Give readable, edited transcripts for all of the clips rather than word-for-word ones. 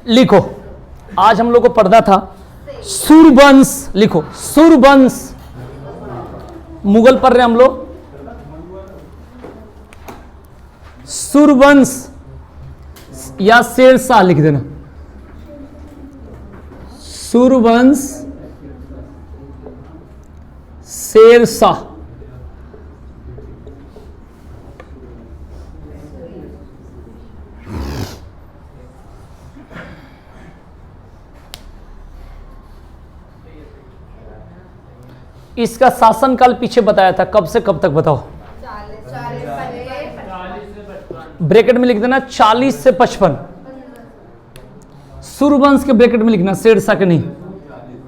लिखो, आज हम लोग को पढ़ना था सूर्यवंश। लिखो सूर्यवंश, मुगल पढ़ रहे हम लोग। सूर्यवंश या शेरशाह लिख देना। सूर्यवंश, शेरशाह। इसका शासनकाल पीछे बताया था, कब से कब तक बताओ? ब्रैकेट में लिख देना 40 से 55। सूर्यवंश के ब्रैकेट में लिखना, शेरशाह के नहीं।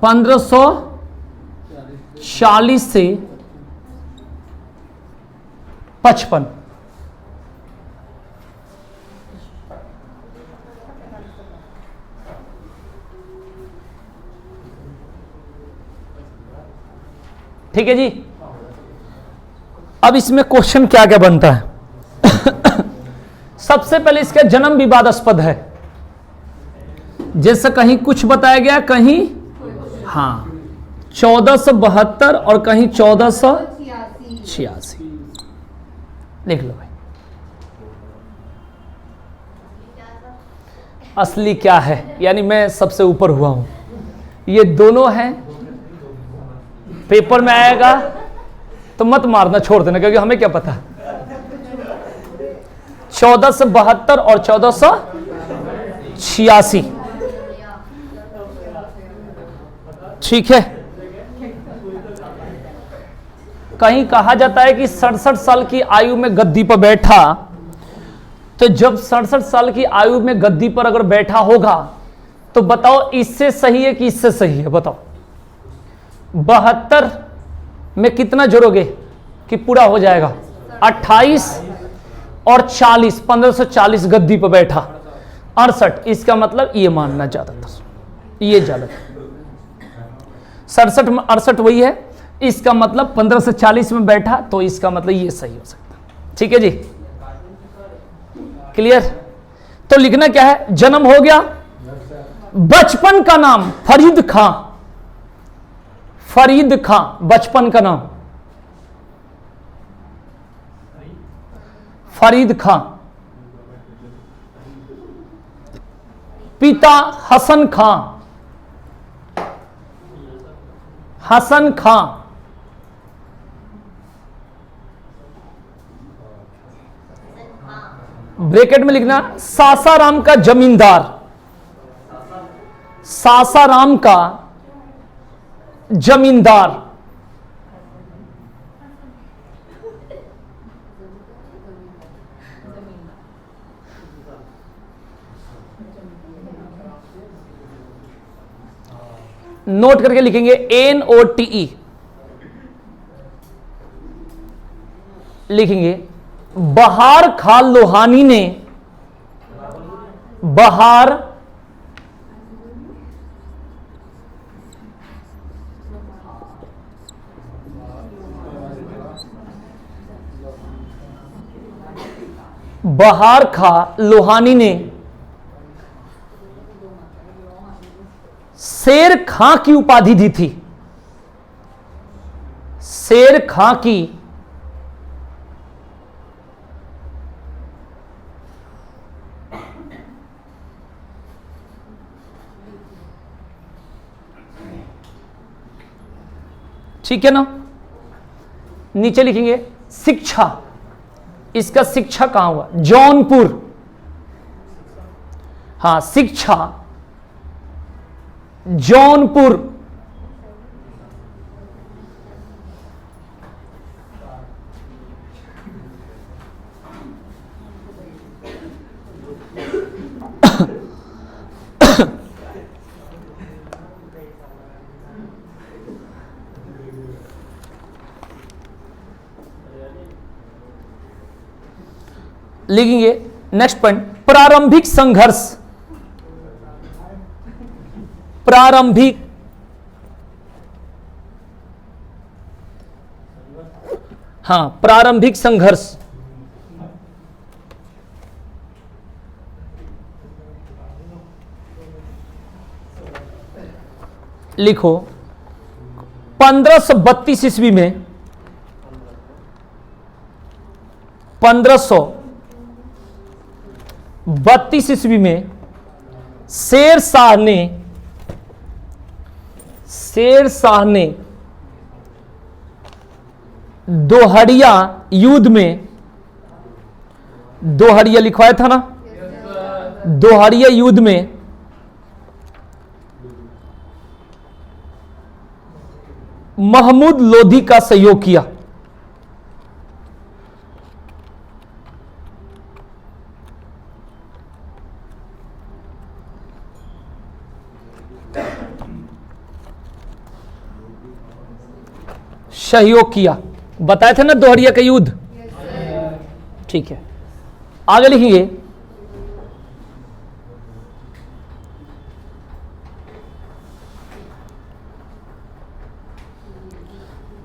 1540 से 55। ठीक है जी। अब इसमें क्वेश्चन क्या क्या बनता है? सबसे पहले इसका जन्म विवादास्पद है, जैसे कहीं कुछ बताया गया, कहीं 1472 और कहीं 1486। लिख लो भाई। असली क्या है, यानी मैं सबसे ऊपर हुआ हूं, ये दोनों हैं। पेपर में आएगा तो मत मारना, छोड़ देना, क्योंकि हमें क्या पता। 1472 और 1486। ठीक है। कहीं कहा जाता है कि 67 साल की आयु में गद्दी पर बैठा, तो जब 67 साल की आयु में गद्दी पर अगर बैठा होगा तो बताओ इससे सही है कि इससे सही है? बताओ 72 में कितना जोड़ोगे कि पूरा हो जाएगा? 28 और 40, 1540 गद्दी पर बैठा, 68। इसका मतलब ये मानना ज्यादातर, ये ज्यादा। 67 में 68 वही है, इसका मतलब 15 से 40 में बैठा, तो इसका मतलब ये सही हो सकता है। ठीक है जी, क्लियर? तो लिखना क्या है? जन्म हो गया, बचपन का नाम फरीद खां। फरीद खां बचपन का नाम फरीद खां। पिता हसन खां। हसन खां। ब्रैकेट में लिखना सासाराम का जमींदार। सासाराम का जमींदार। नोट करके लिखेंगे NOTE लिखेंगे। बहार खान लोहानी ने, बहार बहार खां लोहानी ने शेर खां की उपाधि दी थी। शेर खां की ठीक है ना? नीचे लिखेंगे शिक्षा। इसका शिक्षा कहां हुआ? जौनपुर। हां, शिक्षा जौनपुर। लिखेंगे नेक्स्ट पॉइंट, प्रारंभिक संघर्ष। प्रारंभिक प्रारंभिक संघर्ष। लिखो 1532 ईस्वी में 1532 ईस्वी में शेर शाह ने दोहरिया युद्ध में, दोहरिया लिखवाया था ना, दोहरिया युद्ध में महमूद लोधी का सहयोग किया। सहयोग किया, बताए थे ना दोहरिया का युद्ध। ठीक है, आगे लिखेंगे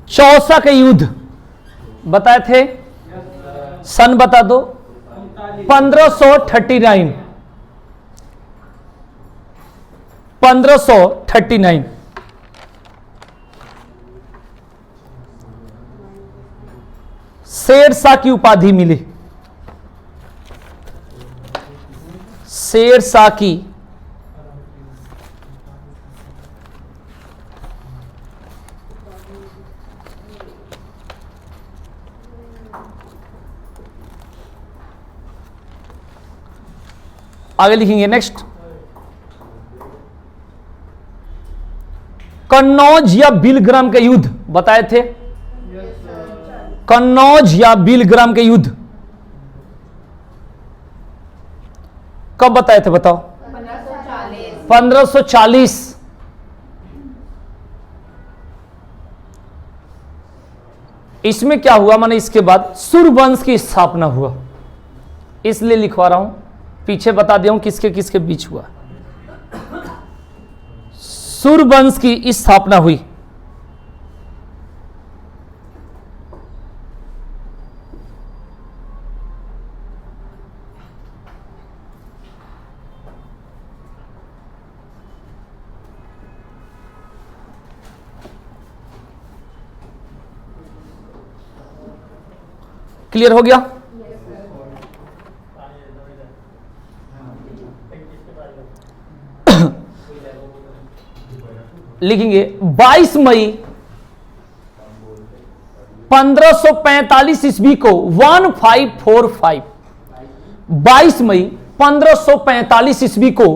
चौसा का युद्ध, बताए थे, सन बता दो। 1539, 1539। शेर शाह की उपाधि मिली, शेर शाह की आगे लिखेंगे नेक्स्ट, कन्नौज या बिलग्राम का युद्ध, बताए थे, कन्नौज या बिलग्राम के युद्ध कब बताए थे, बताओ। 1540। इसमें क्या हुआ, माने इसके बाद सूर्यवंश की स्थापना हुआ, इसलिए लिखवा रहा हूं, पीछे बता दिया हूं किसके किसके बीच हुआ। सूर्यवंश की स्थापना हुई। क्लियर हो गया। लिखेंगे 22 मई 1545 ईस्वी को 1545, 22 मई 1545 ईस्वी को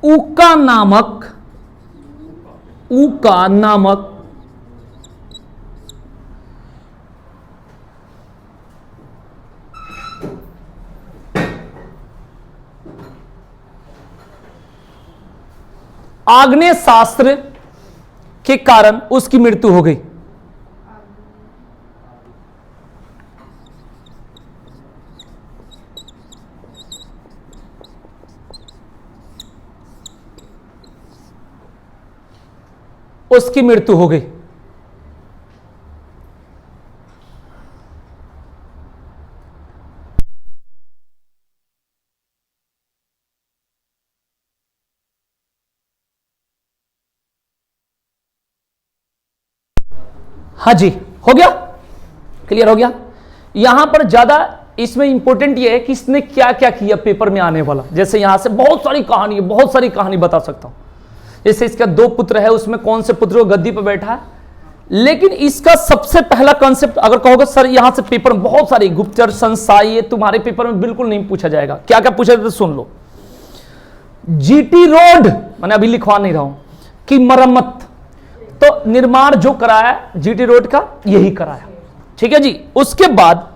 ऊका नामक आग्नेय शास्त्र के कारण उसकी मृत्यु हो गई। उसकी मृत्यु हो गई। हाँ जी, हो गया, क्लियर हो गया। यहां पर ज्यादा इसमें इंपॉर्टेंट ये है कि इसने क्या क्या किया पेपर में आने वाला। जैसे यहां से बहुत सारी कहानी बता सकता हूं। जैसे इसका 2 पुत्र है, उसमें कौन से पुत्र गद्दी पर बैठा है, लेकिन इसका सबसे पहला कॉन्सेप्ट अगर कहोगे सर यहां से पेपर में बहुत सारी गुप्तचर संस्था, ये तुम्हारे पेपर में बिल्कुल नहीं पूछा जाएगा। क्या क्या पूछा जाता है सुन लो। जीटी रोड, मैंने अभी लिखवा नहीं रहा हूं, की मरम्मत, तो निर्माण जो कराया जीटी रोड का यही कराया, ठीक है जी। उसके बाद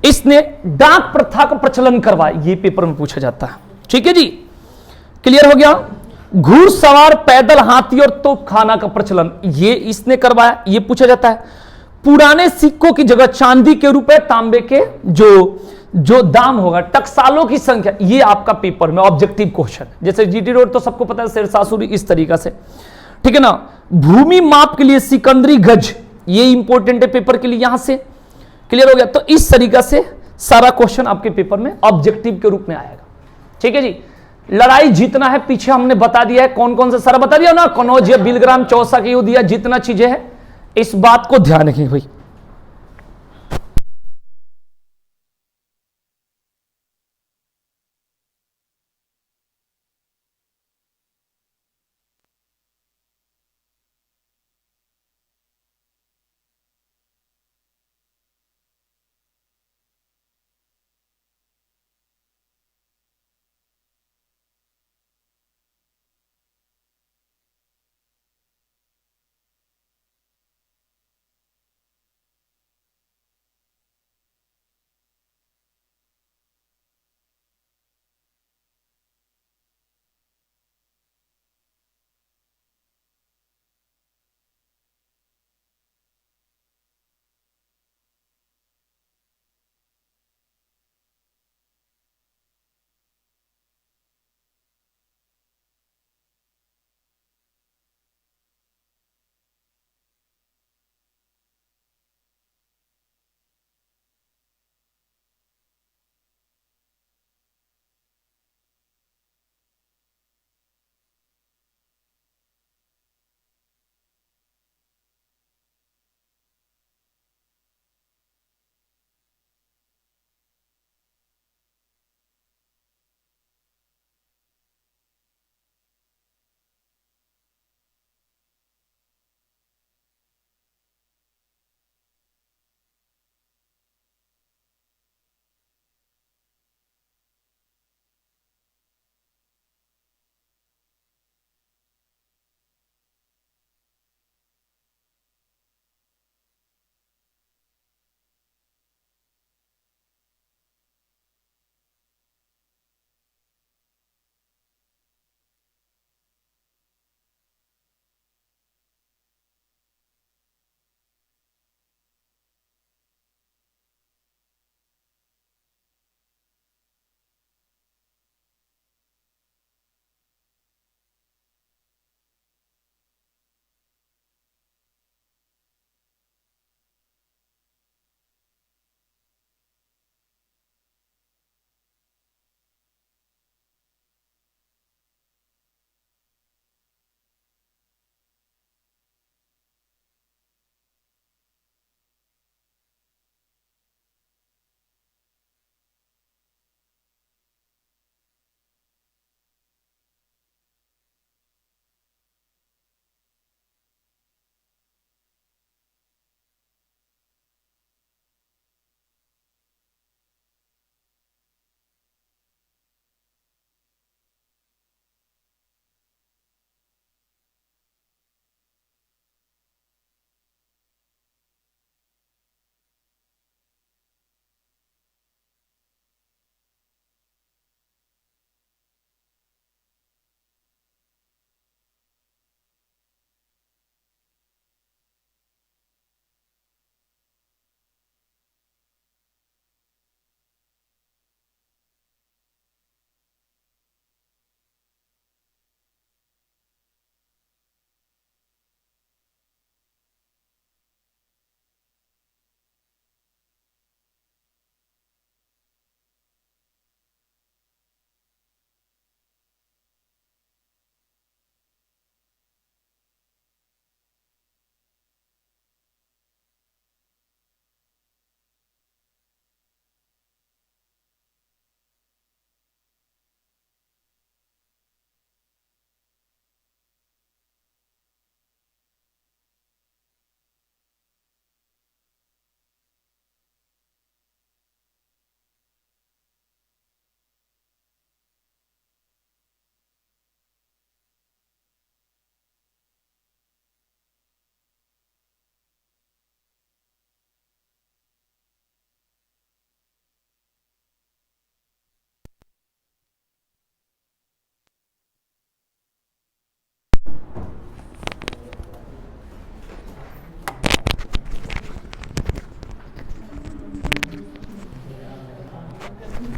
इसने डाक प्रथा का प्रचलन करवाया, ये पेपर में पूछा जाता है, ठीक है जी, क्लियर हो गया। घुड़सवार, पैदल, हाथी और तोपखाना का प्रचलन ये इसने करवाया, ये पूछा जाता है। पुराने सिक्कों की जगह चांदी के रुपए, तांबे के जो दाम होगा, टकसालों की संख्या, ये आपका पेपर में ऑब्जेक्टिव क्वेश्चन। जैसे जीटी रोड तो सबको पता है, शेरशाह इस तरीका से, ठीक है ना। भूमि माप के लिए सिकंदरी गज, ये इंपॉर्टेंट है पेपर के लिए, यहां से क्लियर हो गया। तो इस तरीका से सारा क्वेश्चन आपके पेपर में ऑब्जेक्टिव के रूप में आएगा, ठीक है जी। लड़ाई जीतना है, पीछे हमने बता दिया है कौन कौन से, सारा बता दिया ना, कनौज या बिलग्राम, चौसा का युद्ध या जितना चीजें है, इस बात को ध्यान रखें भाई।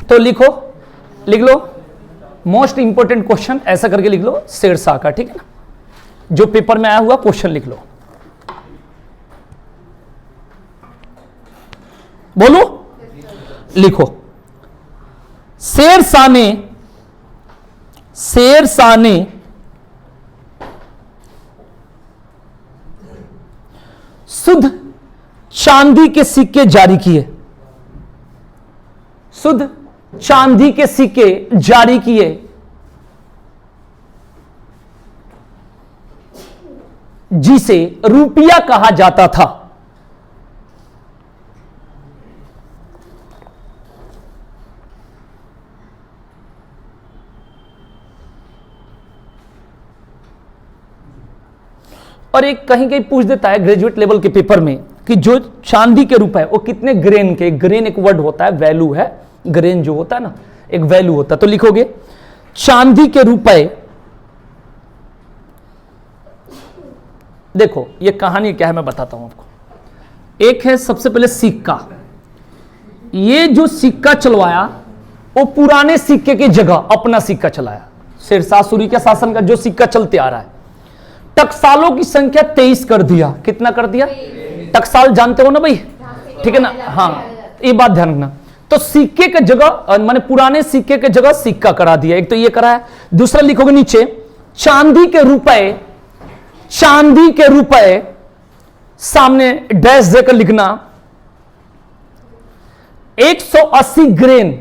तो लिखो, लिख लो मोस्ट इंपोर्टेंट क्वेश्चन, ऐसा करके लिख लो शेरशाह का, ठीक है ना, जो पेपर में आया हुआ क्वेश्चन लिख लो। बोलो, लिखो शेरशाह ने शेरशाह ने शुद्ध चांदी के सिक्के जारी किए, शुद्ध चांदी के सिक्के जारी किए, जिसे रुपया कहा जाता था। और एक कहीं कहीं पूछ देता है ग्रेजुएट लेवल के पेपर में कि जो चांदी के रुपए वो कितने ग्रेन के, ग्रेन एक वर्ड होता है, वैल्यू है, ग्रेन जो होता है ना एक वैल्यू होता है, तो लिखोगे चांदी के रुपए। देखो ये कहानी क्या है मैं बताता हूं आपको। एक है सबसे पहले सिक्का, ये जो सिक्का चलवाया वो पुराने सिक्के की जगह अपना सिक्का चलाया। शेरशाह सूरी के शासन का जो सिक्का चलते आ रहा है, टकसालों की संख्या 23 कर दिया। कितना कर दिया? टकसाल जानते हो ना भाई, ठीक है ना? हाँ, ये बात ध्यान रखना। तो सिक्के के जगह माने पुराने सिक्के के जगह सिक्का करा दिया, एक तो ये करा है। दूसरा लिखोगे नीचे चांदी के रुपए, चांदी के रुपए सामने डैश देकर लिखना 180 ग्रेन,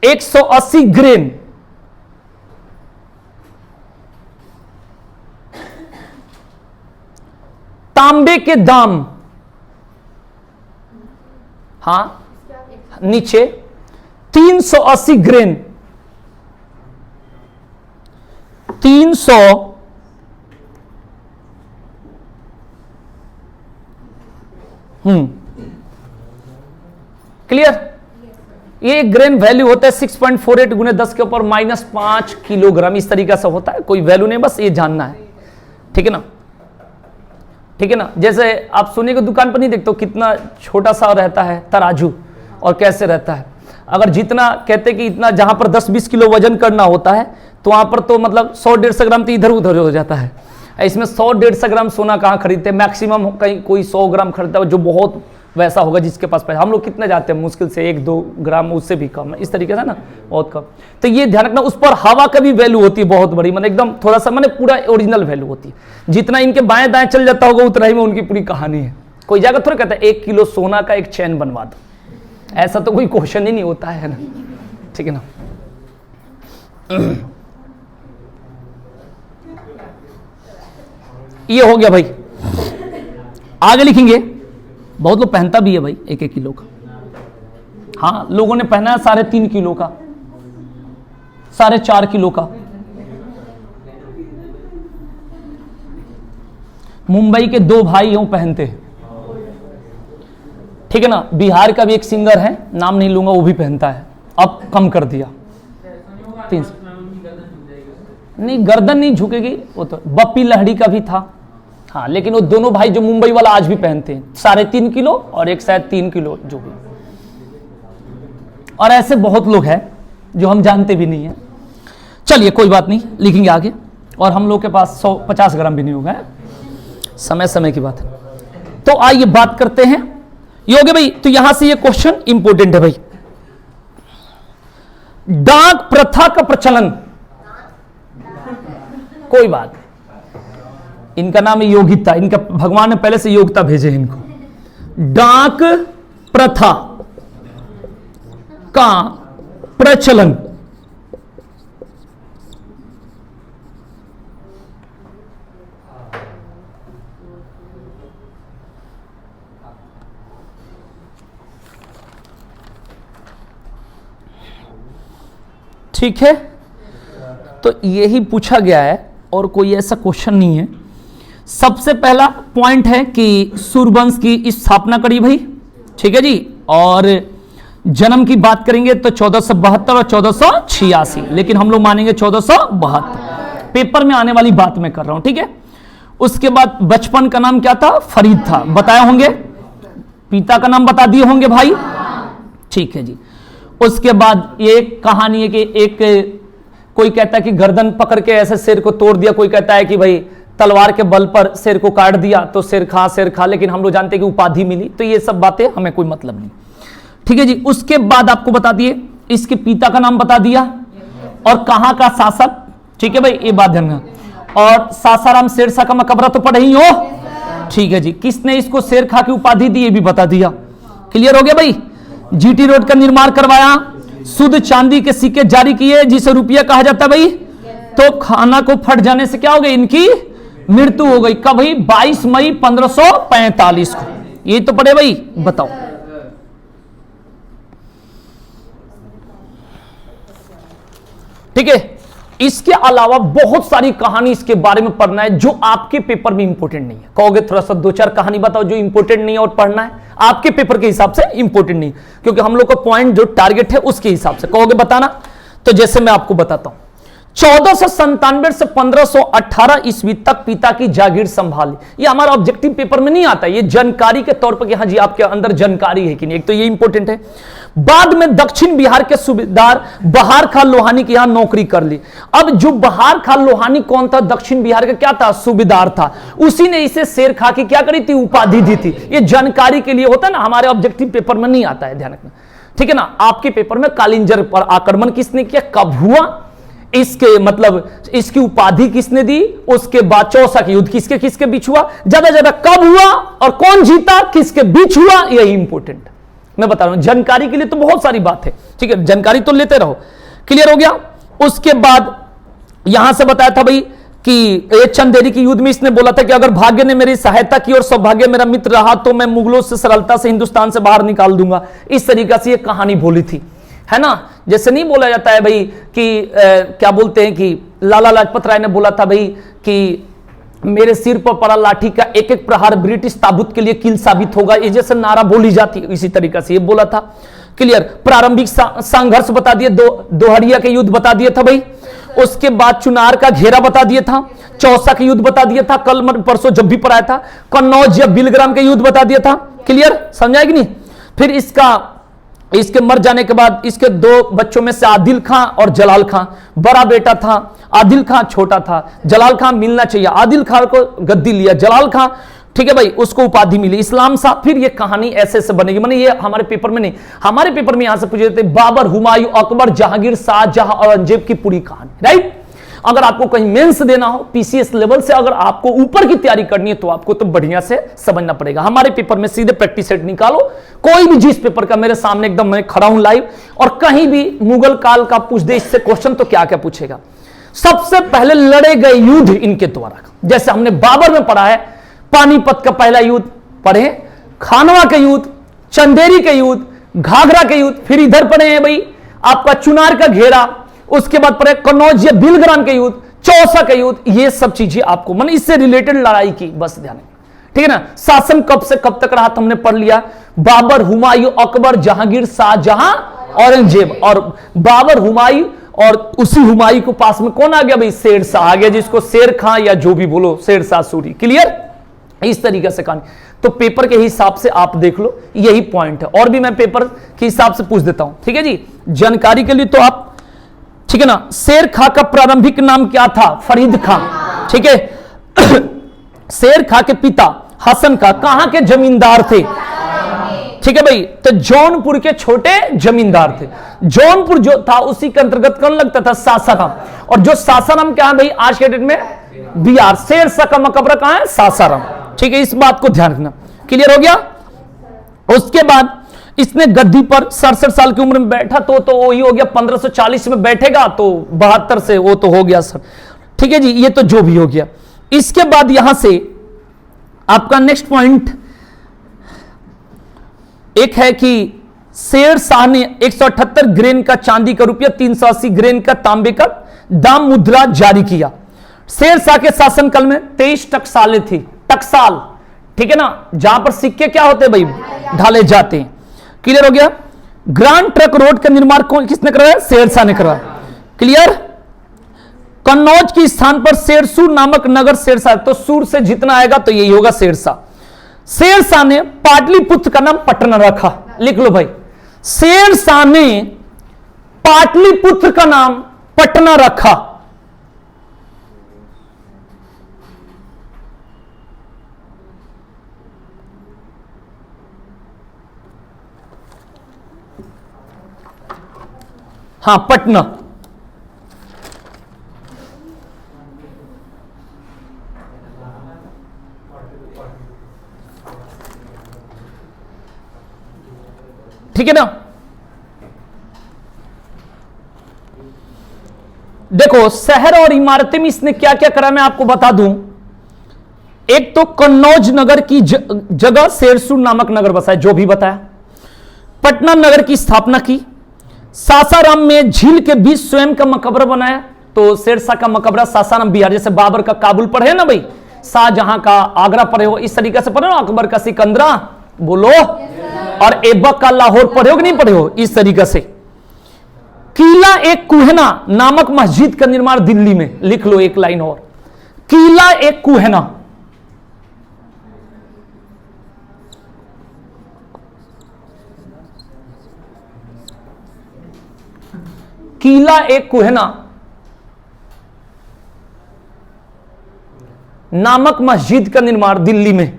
180 ग्रेन। तांबे के दाम, हां नीचे 380 ग्रेन, 300 क्लियर? ये ग्रेन वैल्यू होता है 6.48 गुने 10 के ऊपर -5 किलोग्राम, इस तरीके से होता है, कोई वैल्यू नहीं, बस ये जानना है, ठीक है ना? ठीक है ना? जैसे आप सोने की दुकान पर नहीं देखते हो कितना छोटा सा रहता है तराजू और कैसे रहता है। अगर जितना कहते कि इतना जहां पर 10-20 किलो वजन करना होता है तो वहां पर तो मतलब 100-150 ग्राम तो इधर उधर हो जाता है। इसमें 100-150 ग्राम सोना कहाँ खरीदते हैं? मैक्सिमम कहीं कोई 100 ग्राम खरीदता है जो बहुत वैसा होगा जिसके पास पैसा। हम लोग कितने जाते हैं? मुश्किल से 1-2 ग्राम, उससे भी कम है, इस तरीके से ना, बहुत कम। तो ये ध्यान रखना, उस पर हवा का भी वैल्यू होती है बहुत बड़ी, मतलब एकदम थोड़ा सा मैंने पूरा ओरिजिनल वैल्यू होती है। जितना इनके बाएं दाएं चल जाता होगा उतना ही में उनकी पूरी कहानी है। कोई जाकर थोड़ा कहता है 1 किलो सोना का एक चैन बनवा दो, ऐसा तो कोई क्वेश्चन ही नहीं होता है ना, ठीक है ना? ये हो गया भाई। आगे लिखेंगे, बहुत लोग पहनता भी है भाई 1-1 किलो का। हाँ, लोगों ने पहना है 3.5 किलो का, 4.5 किलो का। मुंबई के 2 भाई यूं पहनते हैं, ठीक है ना? बिहार का भी एक सिंगर है, नाम नहीं लूंगा, वो भी पहनता है, अब कम कर दिया 300। नहीं, गर्दन नहीं झुकेगी, वो तो बप्पी लहड़ी का भी था। हाँ, लेकिन वो दोनों भाई जो मुंबई वाला आज भी पहनते हैं 3.5 किलो और एक शायद 3 किलो जो भी। और ऐसे बहुत लोग हैं जो हम जानते भी नहीं है। चलिए कोई बात नहीं, लिखेंगे आगे। और हम लोग के पास 150 ग्राम भी नहीं होगा, समय समय की बात है। तो आइए बात करते हैं योगे भाई। तो यहां से ये क्वेश्चन इंपोर्टेंट है भाई। डाक प्रथा का प्रचलन, कोई बात, इनका नाम है योगिता, इनका भगवान ने पहले से योगिता भेजे इनको। डाक प्रथा का प्रचलन ठीक है, तो यही पूछा गया है और कोई ऐसा क्वेश्चन नहीं है। सबसे पहला पॉइंट है कि सूर्यवंश की स्थापना करी भाई, ठीक है जी। और जन्म की बात करेंगे तो 1472 और 1486, लेकिन हम लोग मानेंगे 1472, पेपर में आने वाली बात मैं कर रहा हूं, ठीक है। उसके बाद बचपन का नाम क्या था? फरीद था, बताए होंगे। पिता का नाम बता दिए होंगे भाई, ठीक है जी। उसके बाद ये कहानी है कि एक कोई कहता है कि गर्दन पकड़ के ऐसे शेर को तोड़ दिया, कोई कहता है कि भाई तलवार के बल पर शेर को काट दिया तो शेर खा, लेकिन हम लोग जानते हैं कि उपाधि मिली। तो ये सब बातें हमें कोई मतलब नहीं, ठीक है जी। उसके बाद आपको बता दिए, इसके पिता का नाम बता दिया और कहां का शासक, ठीक है भाई, ये बात ध्यान रखना। और सासाराम शेरशाह का मकबरा तो पढ़े ही हो, ठीक है जी। किसने इसको शेरशाह की उपाधि दी, ये भी बता दिया। क्लियर हो गया भाई। जीटी रोड का निर्माण करवाया, शुद्ध चांदी के सिक्के जारी किए जिसे रुपया कहा जाता है भाई। तो खाना को फट जाने से क्या हो गई, इनकी मृत्यु हो गई। कब भाई, 22 मई 1545 को। ये तो पढ़े भाई, बताओ। ठीक है, इसके अलावा बहुत सारी कहानी इसके बारे में पढ़ना है जो आपके पेपर में इंपॉर्टेंट नहीं है। कहोगे थोड़ा सा 2-4 कहानी बताओ जो इंपॉर्टेंट नहीं है और पढ़ना है, आपके पेपर के हिसाब से इंपॉर्टेंट नहीं, क्योंकि हम लोग का पॉइंट जो टारगेट है उसके हिसाब से कहोगे बताना। तो जैसे मैं आपको बताता हूं, 1497 से 1518 ईस्वी तक पिता की जागीर संभाली। ये हमारा ऑब्जेक्टिव पेपर में नहीं आता, ये जानकारी के तौर पर कि हाँ जी आपके अंदर जानकारी है कि नहीं, एक तो ये इंपॉर्टेंट है। बाद में दक्षिण बिहार के सूबेदार बहार खान लोहानी के यहां नौकरी कर ली। अब जो बहार खान लोहानी कौन था, दक्षिण बिहार का क्या था, सूबेदार था। उसी ने इसे शेर खां की क्या करी थी, उपाधि दी थी। ये जानकारी के लिए होता है ना, हमारे ऑब्जेक्टिव पेपर में नहीं आता है, ध्यान रखना, ठीक है ना। आपके पेपर में कालिंजर पर आक्रमण किसने किया, कब हुआ, इसके मतलब इसकी उपाधि किसने दी, उसके बाद चौसा का युद्ध किसके किसके बीच हुआ, ज्यादा ज्यादा कब हुआ और कौन जीता, किसके बीच हुआ, यही इंपॉर्टेंट मैं बता रहा हूं। जानकारी के लिए तो बहुत सारी बात है, ठीक है, जानकारी तो लेते रहो। क्लियर हो गया। उसके बाद यहां से बताया था भाई कि चंदेरी की युद्ध में इसने बोला था कि अगर भाग्य ने मेरी सहायता की और सौभाग्य मेरा मित्र रहा तो मैं मुगलों से सरलता से हिंदुस्तान से बाहर निकाल दूंगा। इस तरीके से ये कहानी बोली थी, है ना। जैसे नहीं बोला जाता है भाई कि क्या बोलते हैं कि लाला लाजपत राय ने बोला था भाई कि मेरे सिर पर पड़ा लाठी का एक एक प्रहार ब्रिटिश ताबूत के लिए कील साबित होगा, ये जैसे नारा बोली जाती है, इसी तरीके से ये बोला था। क्लियर। प्रारंभिक संघर्ष बता दिए, दोहरिया के युद्ध बता दिया था भाई। उसके बाद चुनार का घेरा बता दिया था, चौसा के युद्ध बता दिया था, कल परसों जब भी पढ़ाया था। कन्नौज या बिलग्राम के युद्ध बता दिया था। क्लियर, समझा कि नहीं। फिर इसके मर जाने के बाद इसके 2 बच्चों में से आदिल खां और जलाल खां, बड़ा बेटा था आदिल खां, छोटा था जलाल खां, मिलना चाहिए। आदिल खां को गद्दी लिया जलाल खां, ठीक है भाई, उसको उपाधि मिली इस्लाम शाह। फिर ये कहानी ऐसे ऐसे बनेगी, माने ये हमारे पेपर में नहीं, हमारे पेपर में यहां से पूछे जाते बाबर, हुमायूं, अकबर, जहांगीर, शाहजहां, औरंगजेब की पूरी कहानी, राइट। अगर आपको कहीं मेंस देना हो पीसीएस लेवल से, अगर आपको ऊपर की तैयारी करनी है तो आपको तो बढ़िया से समझना पड़ेगा। हमारे पेपर में सीधे प्रैक्टिस सेट निकालो, कोई भी जिस पेपर का मेरे सामने एकदम मैं खड़ा हूं लाइव, और कहीं भी मुगल काल का पूछ दे इससे क्वेश्चन तो क्या क्या पूछेगा। सबसे पहले लड़े गए युद्ध इनके द्वारा, जैसे हमने बाबर में पढ़ा है पानीपत का पहला युद्ध पढ़े, खानवा के युद्ध, चंदेरी के युद्ध, घाघरा के युद्ध, फिर इधर पढ़े हैं भाई आपका चुनार का घेरा, उसके बाद पढ़े कन्नौज या बिलग्राम के युद्ध, चौसा का युद्ध। ये सब चीजें आपको मतलब इससे रिलेटेड लड़ाई की बस ध्यान, ठीक है ना। शासन कब से कब तक रहा हमने पढ़ लिया, बाबर, हुमायूं, अकबर, जहांगीर, शाहजहां, औरंगजेब। और बाबर, हुमायूं और उसी हुमायूं को पास में कौन आ गया भाई, शेर शाह आ गया, जिसको शेर खां या जो भी बोलो, शेर शाह सूरी। क्लियर, इस तरीके से कहानी। तो पेपर के हिसाब से आप देख लो, यही पॉइंट है। और भी मैं पेपर के हिसाब से पूछ देता हूं, ठीक है जी, जानकारी के लिए तो आप, ठीक है ना। शेर खां का प्रारंभिक नाम क्या था, फरीद खां, ठीक है। शेर खां के पिता हसन खां कहां के जमींदार थे, ठीक है भाई, तो जौनपुर के छोटे जमींदार थे। जौनपुर जो था उसी के अंतर्गत कौन लगता था, सासाराम। और जो सासाराम क्या है भाई आज के डेट में बिहार, शेर शाह का मकबरा कहां है, सासाराम, ठीक है, इस बात को ध्यान रखना। क्लियर हो गया। उसके बाद इसने गद्दी पर 67 साल की उम्र में बैठा, तो वही हो गया 1540 में बैठेगा तो 72 से वो तो हो गया सर, ठीक है जी, ये तो जो भी हो गया। इसके बाद यहां से आपका नेक्स्ट पॉइंट एक है कि शेर शाह ने 178 ग्रेन का चांदी का रुपया, 380 ग्रेन का तांबे का दाम मुद्रा जारी किया। शेर शाह के शासनकाल में 23 टकसालें थी, टकसाल, ठीक है ना, जहां पर सिक्के क्या होते हैं भाई, ढाले जाते हैं। क्लियर हो गया। ग्रांड ट्रक रोड का निर्माण किसने करवाया, शेर शाह ने करवाया। क्लियर। कन्नौज के स्थान पर शेरसूर नामक नगर शेरशाह, तो सूर से जितना आएगा तो यही होगा शेरशाह। शेरशाह ने पाटलिपुत्र का नाम पटना रखा, लिख लो भाई, शेरशाह ने पाटलिपुत्र का नाम पटना रखा। हाँ, पटना। ठीक है ना। देखो शहर और इमारतें में इसने क्या क्या करा मैं आपको बता दूं। एक तो कन्नौज नगर की जगह शेरसुर नामक नगर बसाया, जो भी बताया। पटना नगर की स्थापना की। सासाराम में झील के बीच स्वयं का मकबरा बनाया, तो शेरशाह का मकबरा सासाराम बिहार, जैसे बाबर का काबुल पढ़े ना भाई, शाहजहां का आगरा पढ़े हो, इस तरीके से पढ़े हो, अकबर का सिकंदरा बोलो, और ऐबक का लाहौर पढ़े हो कि नहीं पढ़े हो, इस तरीके से। किला एक कुहना नामक मस्जिद का निर्माण दिल्ली में, लिख लो एक लाइन और, किला एक कुहना। किला एक कुहना नामक मस्जिद का निर्माण दिल्ली में।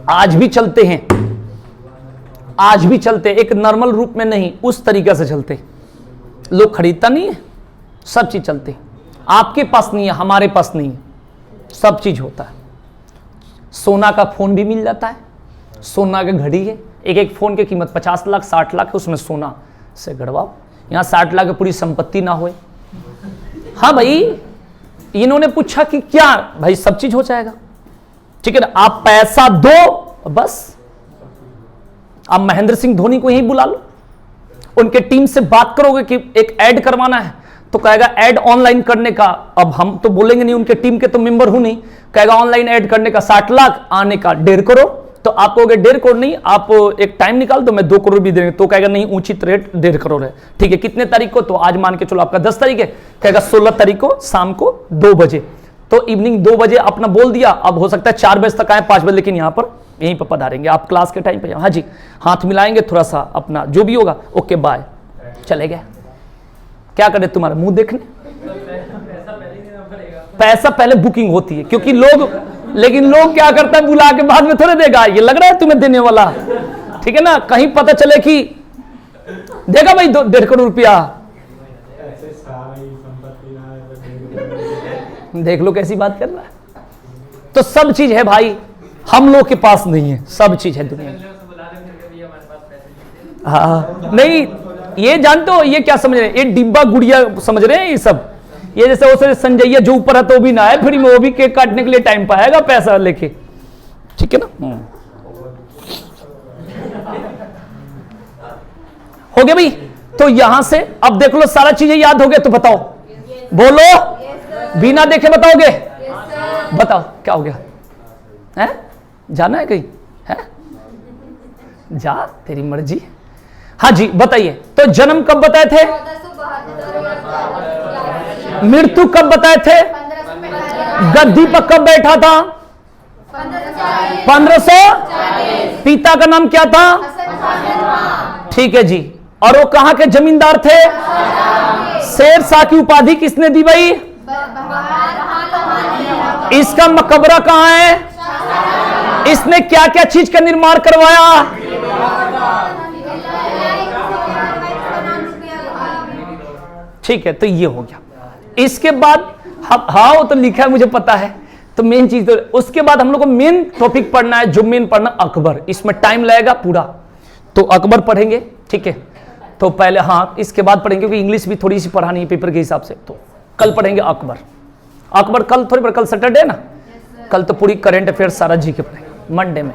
आज भी चलते हैं, आज भी चलते, एक नॉर्मल रूप में नहीं, उस तरीके से चलते। लोग खरीदता नहीं है, सब चीज चलते। आपके पास नहीं है, हमारे पास नहीं है, सब चीज होता है। सोना का फोन भी मिल जाता है, सोना की घड़ी है, एक एक फोन की कीमत 50 लाख 60 लाख है, उसमें सोना से गड़वाओ। यहां 60 लाख की पूरी संपत्ति ना हो। हाँ भाई, इन्होंने पूछा कि क्या भाई, सब चीज हो जाएगा, ठीक है ना। आप पैसा दो बस। आप महेंद्र सिंह धोनी को यहीं बुला लो, उनके टीम से बात करोगे कि एक ऐड करवाना है, तो कहेगा ऐड ऑनलाइन करने का, अब हम तो बोलेंगे नहीं, उनके टीम के तो मेंबर हूं नहीं, कहेगा ऑनलाइन ऐड करने का 60 लाख, आने का 1.5 करोड़। तो आप कहोगे 1.5 करोड़ नहीं, आप एक टाइम निकाल दो, मैं 2 करोड़ भी देंगे, तो कहेगा नहीं, उचित रेट 1.5 करोड़ है। ठीक है, कितने तारीख को, तो आज मान के चलो आपका 10 तारीख है, कहेगा 16 तारीख को शाम को 2 बजे, तो इवनिंग 2 बजे अपना बोल दिया। अब हो सकता है 4 बजे तक आए, 5 बजे, लेकिन यहां पर यहीं पर पधारेंगे आप क्लास के टाइम पे। हाँ जी, हाथ मिलाएंगे थोड़ा सा, अपना जो भी होगा, ओके बाय, चले गए। क्या करे, तुम्हारा मुंह देखने, पैसा पहले बुकिंग होती है, क्योंकि लोग, लेकिन लोग क्या करता है, बुला के बाद में थोड़े देगा, ये लग रहा है तुम्हें देने वाला, ठीक है ना। कहीं पता चले कि देगा भाई 1.5 करोड़ रुपया, देख लो कैसी बात कर रहा है। तो सब चीज है भाई, हम लोग के पास नहीं है, सब चीज है दुनिया में। हाँ नहीं, ये जानते हो ये क्या समझ रहे हैं, ये डिब्बा गुड़िया समझ रहे हैं ये सब। ये जैसे वो संजैया जो ऊपर है तो भी ना है, फिर वो भी केक काटने के लिए टाइम पाएगा पैसा लेके, ठीक है ना। हो गया भाई। तो यहां से अब देख लो, सारा चीजें याद हो गए, तो बताओ, बोलो, बिना देखे बताओगे, बताओ क्या हो गया है, जाना है कहीं है, जा तेरी मर्जी। हाँ जी बताइए, तो जन्म कब बताए थे, मृत्यु कब बताए थे, गद्दी पर कब बैठा था, 1540। पिता का नाम क्या था, ठीक है जी। और वो कहां के जमींदार थे, शेरशाह की उपाधि किसने दी भाई, इसका मकबरा कहां है, इसने क्या क्या चीज का निर्माण करवाया, ठीक है। तो ये हो गया। इसके बाद हाँ वो तो लिखा है मुझे पता है, तो मेन चीज तो उसके बाद हम लोग को मेन टॉपिक पढ़ना है, जो मेन पढ़ना अकबर, इसमें टाइम लगेगा पूरा, तो अकबर पढ़ेंगे, ठीक है। तो पहले हाँ इसके बाद पढ़ेंगे, क्योंकि इंग्लिश भी थोड़ी सी पढ़ानी है पेपर के हिसाब से, तो कल पढ़ेंगे अकबर। अकबर कल थोड़ी, कल सैटरडे ना, कल तो पूरी करंट अफेयर सारा जी के पढ़ेंगे मंडे में।